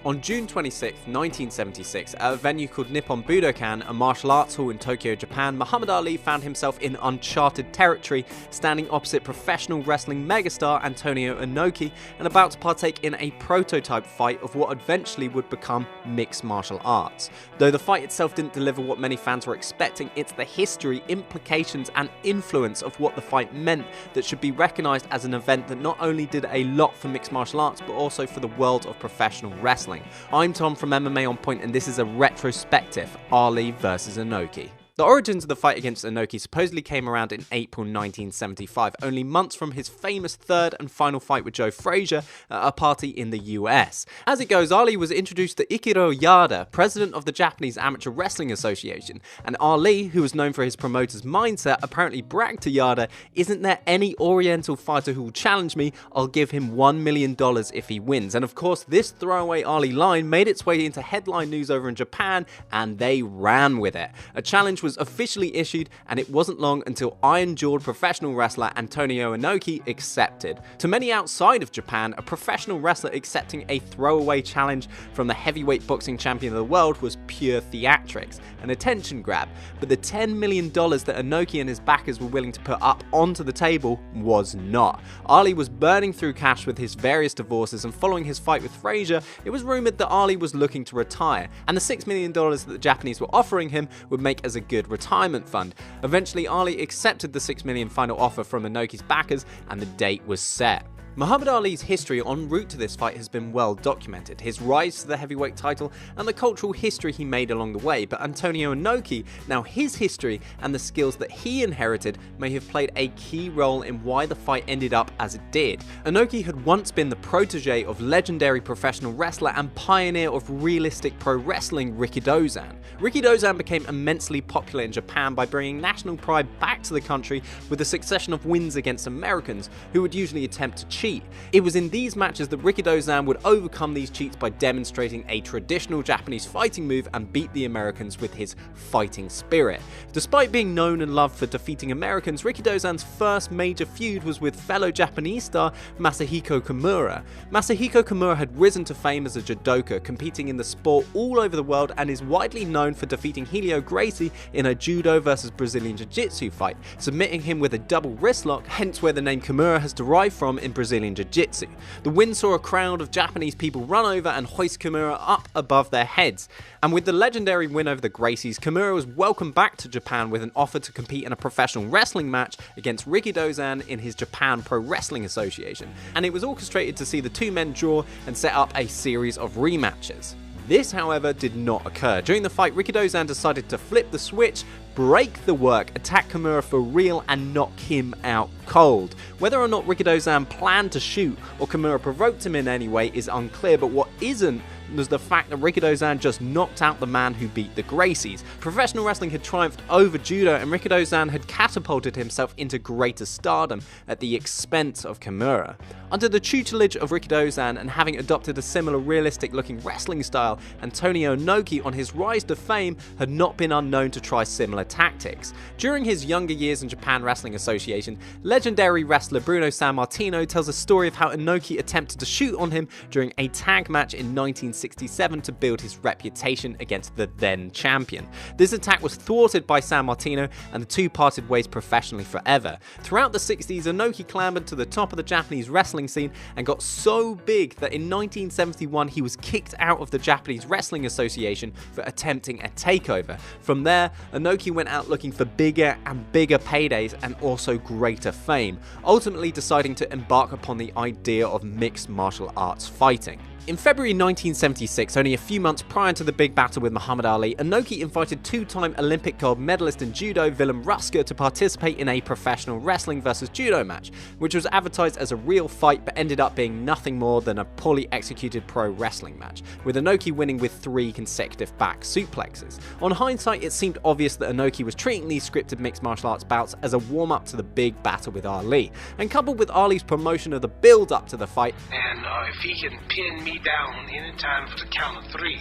On June 26, 1976, at a venue called Nippon Budokan, a martial arts hall in Tokyo, Japan, Muhammad Ali found himself in uncharted territory, standing opposite professional wrestling megastar Antonio Inoki and about to partake in a prototype fight of what eventually would become mixed martial arts. Though the fight itself didn't deliver what many fans were expecting, it's the history, implications and influence of what the fight meant that should be recognised as an event that not only did a lot for mixed martial arts but also for the world of professional wrestling. I'm Tom from MMA On Point and this is a retrospective, Ali vs Inoki. The origins of the fight against Inoki supposedly came around in April 1975, only months from his famous third and final fight with Joe Frazier at a party in the US. As it goes, Ali was introduced to Ikiro Yada, president of the Japanese Amateur Wrestling Association, and Ali, who was known for his promoter's mindset, apparently bragged to Yada, "Isn't there any Oriental fighter who will challenge me? I'll give him $1 million if he wins." And of course, this throwaway Ali line made its way into headline news over in Japan, and they ran with it. A challenge was officially issued, and it wasn't long until iron-jawed professional wrestler Antonio Inoki accepted. To many outside of Japan, a professional wrestler accepting a throwaway challenge from the heavyweight boxing champion of the world was pure theatrics, an attention grab, but the $10 million that Inoki and his backers were willing to put up onto the table was not. Ali was burning through cash with his various divorces, and following his fight with Frazier, it was rumoured that Ali was looking to retire, and the $6 million that the Japanese were offering him would make as a good retirement fund. Eventually, Ali accepted the $6 million final offer from Inoki's backers, and the date was set. Muhammad Ali's history en route to this fight has been well documented, his rise to the heavyweight title and the cultural history he made along the way, but Antonio Inoki, now his history and the skills that he inherited may have played a key role in why the fight ended up as it did. Inoki had once been the protege of legendary professional wrestler and pioneer of realistic pro wrestling Rikidozan. Rikidozan became immensely popular in Japan by bringing national pride back to the country with a succession of wins against Americans, who would usually attempt to cheat. It was in these matches that Rikidozan would overcome these cheats by demonstrating a traditional Japanese fighting move and beat the Americans with his fighting spirit. Despite being known and loved for defeating Americans, Rikidozan's first major feud was with fellow Japanese star Masahiko Kimura. Masahiko Kimura had risen to fame as a judoka, competing in the sport all over the world, and is widely known for defeating Helio Gracie in a judo versus Brazilian jiu-jitsu fight, submitting him with a double wrist lock, hence where the name Kimura has derived from in Brazilian Jiu-Jitsu. The win saw a crowd of Japanese people run over and hoist Kimura up above their heads. And with the legendary win over the Gracies, Kimura was welcomed back to Japan with an offer to compete in a professional wrestling match against Rikidozan in his Japan Pro Wrestling Association. And it was orchestrated to see the two men draw and set up a series of rematches. This, however, did not occur. During the fight, Rikidozan decided to flip the switch, break the work, attack Kimura for real and knock him out cold. Whether or not Rikidozan planned to shoot or Kimura provoked him in any way is unclear, but what isn't was the fact that Rikidozan just knocked out the man who beat the Gracies. Professional wrestling had triumphed over judo, and Rikidozan had catapulted himself into greater stardom at the expense of Kimura. Under the tutelage of Rikidozan and having adopted a similar realistic looking wrestling style, Antonio Inoki on his rise to fame had not been unknown to try similar tactics. During his younger years in Japan Wrestling Association, legendary wrestler Bruno Sammartino tells a story of how Inoki attempted to shoot on him during a tag match in 1967 to build his reputation against the then champion. This attack was thwarted by Sammartino, and the two parted ways professionally forever. Throughout the 60s, Inoki clambered to the top of the Japanese wrestling scene and got so big that in 1971 he was kicked out of the Japanese Wrestling Association for attempting a takeover. From there, Inoki went out looking for bigger and bigger paydays and also greater fame, ultimately deciding to embark upon the idea of mixed martial arts fighting. In February 1976, only a few months prior to the big battle with Muhammad Ali, Inoki invited two-time Olympic gold medalist in judo Willem Ruska to participate in a professional wrestling versus judo match, which was advertised as a real fight but ended up being nothing more than a poorly executed pro wrestling match, with Inoki winning with 3 consecutive back suplexes. On hindsight, it seemed obvious that Inoki was treating these scripted mixed martial arts bouts as a warm-up to the big battle with Ali, and coupled with Ali's promotion of the build-up to the fight, and if he can pin me down any time for the count of 3,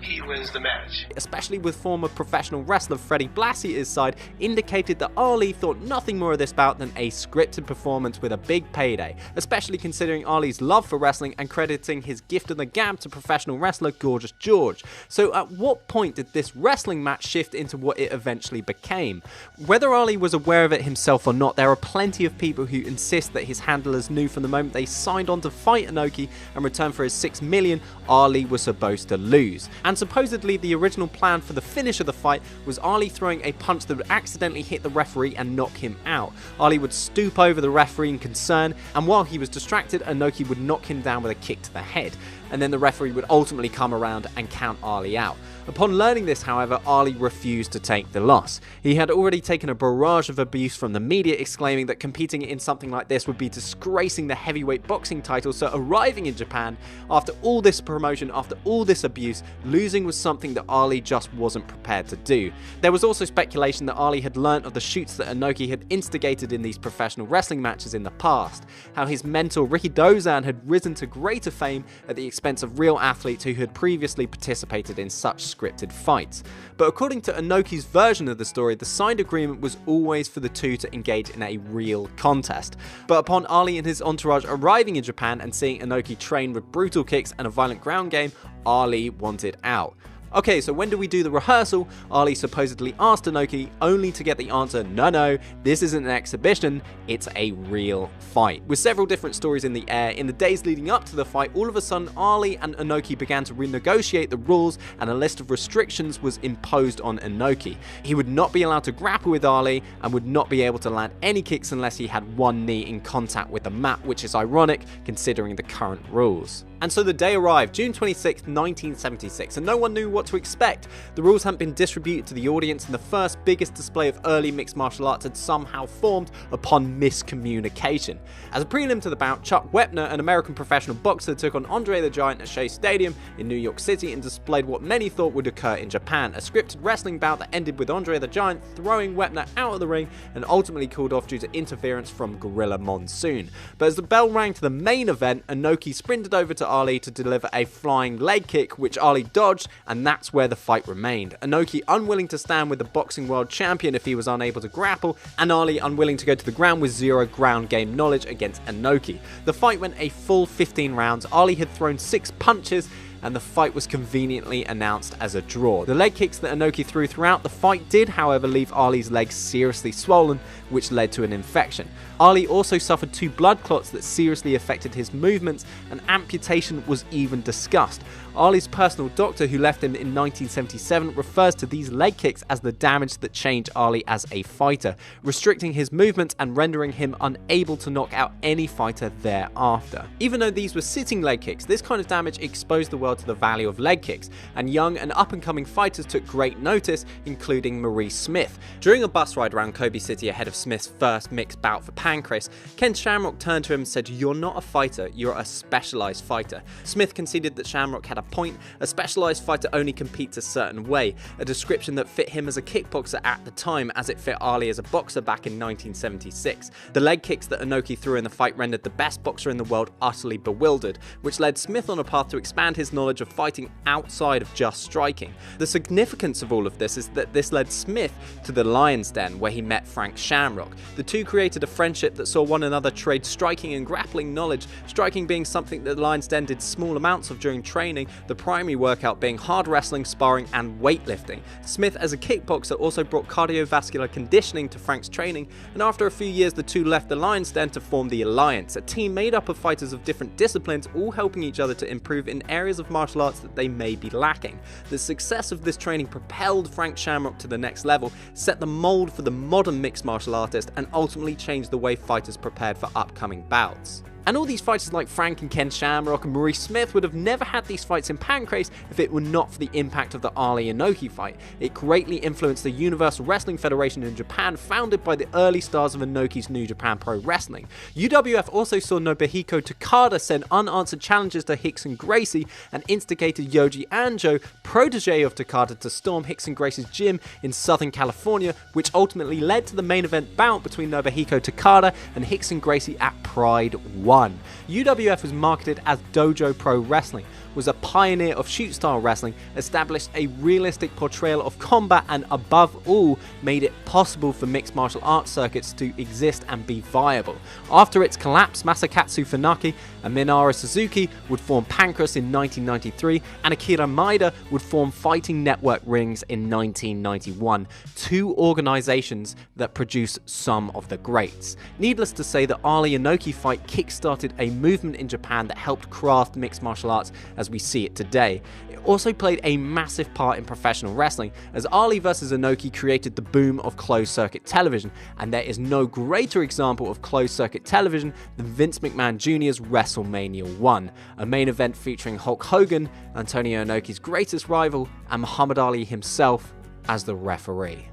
he wins the match. Especially with former professional wrestler Freddie Blassie at his side, indicated that Ali thought nothing more of this bout than a scripted performance with a big payday, especially considering Ali's love for wrestling and crediting his gift of the gab to professional wrestler Gorgeous George. So at what point did this wrestling match shift into what it eventually became? Whether Ali was aware of it himself or not, there are plenty of people who insist that his handlers knew from the moment they signed on to fight Inoki and return for his $6 million, Ali was supposed to lose. And supposedly the original plan for the finish of the fight was Ali throwing a punch that would accidentally hit the referee and knock him out. Ali would stoop over the referee in concern, and while he was distracted, Inoki would knock him down with a kick to the head, and then the referee would ultimately come around and count Ali out. Upon learning this, however, Ali refused to take the loss. He had already taken a barrage of abuse from the media, exclaiming that competing in something like this would be disgracing the heavyweight boxing title, so arriving in Japan, after all this promotion, after all this abuse, losing was something that Ali just wasn't prepared to do. There was also speculation that Ali had learnt of the shoots that Inoki had instigated in these professional wrestling matches in the past, how his mentor Ricky Dozan had risen to greater fame at the expense of real athletes who had previously participated in such scripted fights. But according to Inoki's version of the story, the signed agreement was always for the two to engage in a real contest. But upon Ali and his entourage arriving in Japan and seeing Inoki train with brutal kicks and a violent ground game, Ali wanted out. Okay, so when do we do the rehearsal? Ali supposedly asked Inoki, only to get the answer, no, this isn't an exhibition, it's a real fight. With several different stories in the air, in the days leading up to the fight, all of a sudden Ali and Inoki began to renegotiate the rules, and a list of restrictions was imposed on Inoki. He would not be allowed to grapple with Ali, and would not be able to land any kicks unless he had one knee in contact with the mat, which is ironic considering the current rules. And so the day arrived, June 26, 1976, and no one knew what to expect. The rules hadn't been distributed to the audience, and the first biggest display of early mixed martial arts had somehow formed upon miscommunication. As a prelim to the bout, Chuck Wepner, an American professional boxer, took on Andre the Giant at Shea Stadium in New York City and displayed what many thought would occur in Japan, a scripted wrestling bout that ended with Andre the Giant throwing Wepner out of the ring and ultimately called off due to interference from Gorilla Monsoon. But as the bell rang to the main event, Inoki sprinted over to Ali to deliver a flying leg kick, which Ali dodged, and that's where the fight remained. Inoki unwilling to stand with the boxing world champion if he was unable to grapple, and Ali unwilling to go to the ground with zero ground game knowledge against Inoki. The fight went a full 15 rounds. Ali had thrown 6 punches, and the fight was conveniently announced as a draw. The leg kicks that Inoki threw throughout the fight did, however, leave Ali's legs seriously swollen, which led to an infection. Ali also suffered 2 blood clots that seriously affected his movements, and amputation was even discussed. Ali's personal doctor, who left him in 1977, refers to these leg kicks as the damage that changed Ali as a fighter, restricting his movements and rendering him unable to knock out any fighter thereafter. Even though these were sitting leg kicks, this kind of damage exposed the world to the value of leg kicks, and young and up-and-coming fighters took great notice, including Maurice Smith. During a bus ride around Kobe City ahead of Smith's first mixed bout for Pancrase, Ken Shamrock turned to him and said, "You're not a fighter, you're a specialised fighter." Smith conceded that Shamrock had a point. A specialised fighter only competes a certain way, a description that fit him as a kickboxer at the time as it fit Ali as a boxer back in 1976. The leg kicks that Inoki threw in the fight rendered the best boxer in the world utterly bewildered, which led Smith on a path to expand his knowledge of fighting outside of just striking. The significance of all of this is that this led Smith to the Lion's Den, where he met Frank Shamrock. The two created a friendship that saw one another trade striking and grappling knowledge, striking being something that the Lion's Den did small amounts of during training, the primary workout being hard wrestling, sparring and weightlifting. Smith as a kickboxer also brought cardiovascular conditioning to Frank's training, and after a few years the two left the Lion's Den to form the Alliance, a team made up of fighters of different disciplines, all helping each other to improve in areas of martial arts that they may be lacking. The success of this training propelled Frank Shamrock to the next level, set the mold for the modern mixed martial artist, and ultimately changed the way fighters prepared for upcoming bouts. And all these fighters like Frank and Ken Shamrock and Maurice Smith would have never had these fights in Pancrase if it were not for the impact of the Ali Inoki fight. It greatly influenced the Universal Wrestling Federation in Japan, founded by the early stars of Inoki's New Japan Pro Wrestling. UWF also saw Nobuhiko Takada send unanswered challenges to Hicks and Gracie, and instigated Yoji Anjo, protege of Takada to storm Rickson Gracie's gym in Southern California, which ultimately led to the main event bout between Nobuhiko Takada and Rickson Gracie at Pride 1. UWF was marketed as Dojo Pro Wrestling, was a pioneer of shoot-style wrestling, established a realistic portrayal of combat, and above all, made it possible for mixed martial arts circuits to exist and be viable. After its collapse, Masakatsu Funaki and Minoru Suzuki would form Pancrase in 1993, and Akira Maeda would form Fighting Network Rings in 1991, two organizations that produced some of the greats. Needless to say, the Ali Inoki fight kickstarted a movement in Japan that helped craft mixed martial arts as we see it today. It also played a massive part in professional wrestling, as Ali vs Inoki created the boom of closed circuit television, and there is no greater example of closed circuit television than Vince McMahon Jr.'s WrestleMania 1, a main event featuring Hulk Hogan, Antonio Inoki's greatest rival, and Muhammad Ali himself as the referee.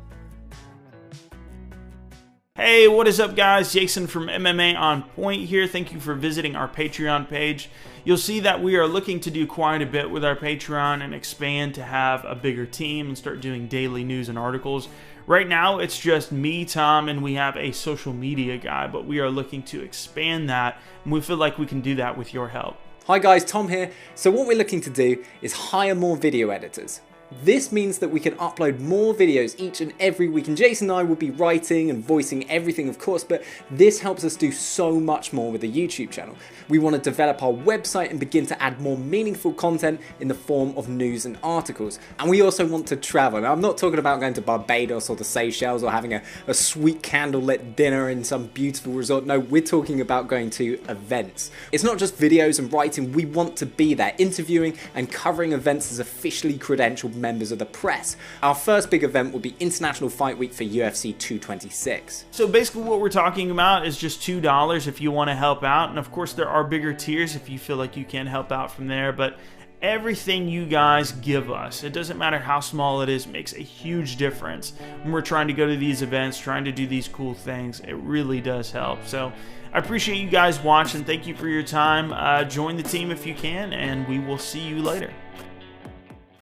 Hey, what is up guys? Jason from MMA On Point here. Thank you for visiting our Patreon page. You'll see that we are looking to do quite a bit with our Patreon and expand to have a bigger team and start doing daily news and articles. Right now, it's just me, Tom, and we have a social media guy, but we are looking to expand that, and we feel like we can do that with your help. Hi guys, Tom here. So what we're looking to do is hire more video editors. This means that we can upload more videos each and every week, and Jason and I will be writing and voicing everything, of course, but this helps us do so much more with the YouTube channel. We want to develop our website and begin to add more meaningful content in the form of news and articles. And we also want to travel. Now, I'm not talking about going to Barbados or the Seychelles or having a sweet candlelit dinner in some beautiful resort. No, we're talking about going to events. It's not just videos and writing. We want to be there, interviewing and covering events as officially credentialed members of the press. Our first big event will be International Fight Week for UFC 226. So basically what we're talking about is just $2 if you want to help out, and of course there are bigger tiers if you feel like you can help out from there, but everything you guys give us, it doesn't matter how small it is, makes a huge difference when we're trying to go to these events, trying to do these cool things. It really does help. So I appreciate you guys watching. Thank you for your time. Join the team if you can, and we will see you later.